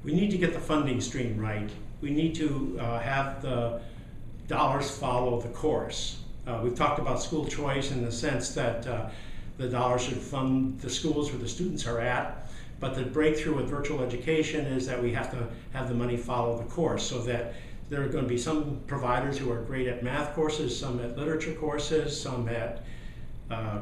we need to get the funding stream right. We need to have the dollars follow the course. We've talked about school choice in the sense that the dollars should fund the schools where the students are at, but the breakthrough with virtual education is that we have to have the money follow the course, so that there are going to be some providers who are great at math courses, some at literature courses, some at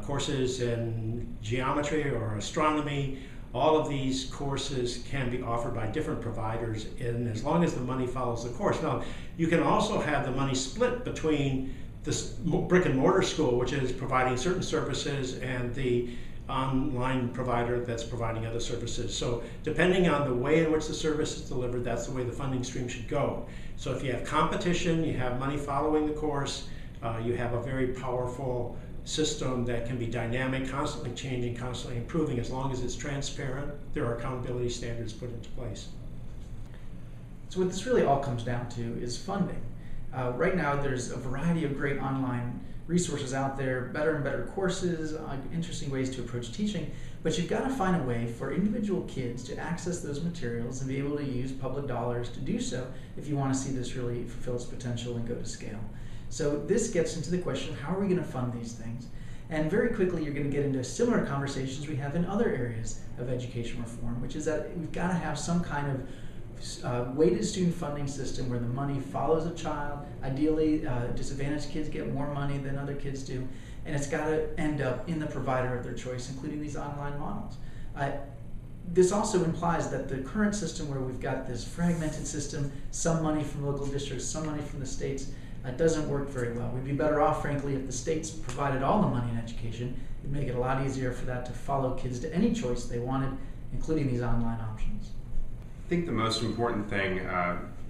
courses in geometry or astronomy. All of these courses can be offered by different providers, and as long as the money follows the course. Now, you can also have the money split between this brick and mortar school, which is providing certain services, and the online provider that's providing other services. So depending on the way in which the service is delivered, that's the way the funding stream should go. So if you have competition, you have money following the course, you have a very powerful system that can be dynamic, constantly changing, constantly improving. As long as it's transparent, there are accountability standards put into place. So what this really all comes down to is funding. Right now there's a variety of great online resources out there, better and better courses, interesting ways to approach teaching, but you've got to find a way for individual kids to access those materials and be able to use public dollars to do so if you want to see this really fulfill its potential and go to scale. So this gets into the question, how are we going to fund these things? And very quickly you're going to get into similar conversations we have in other areas of education reform, which is that we've got to have some kind of weighted student funding system where the money follows a child. Ideally, disadvantaged kids get more money than other kids do, and it's got to end up in the provider of their choice, including these online models. This also implies that the current system where we've got this fragmented system, some money from local districts, some money from the states, doesn't work very well. We'd be better off, frankly, if the states provided all the money in education. It'd make it a lot easier for that to follow kids to any choice they wanted, including these online options. I think the most important thing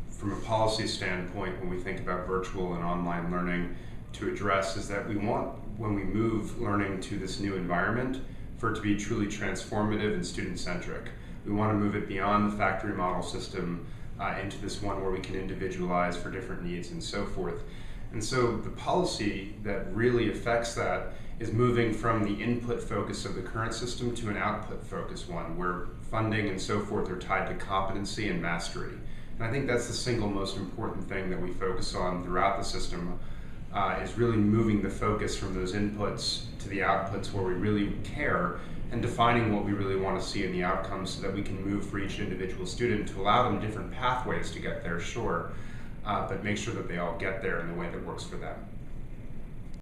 from a policy standpoint when we think about virtual and online learning to address is that we want, when we move learning to this new environment, for it to be truly transformative and student-centric. We want to move it beyond the factory model system into this one where we can individualize for different needs and so forth. And so the policy that really affects that is moving from the input focus of the current system to an output focus one, where funding and so forth are tied to competency and mastery. And I think that's the single most important thing that we focus on throughout the system, is really moving the focus from those inputs to the outputs where we really care, and defining what we really want to see in the outcomes so that we can move for each individual student to allow them different pathways to get there, sure, but make sure that they all get there in the way that works for them.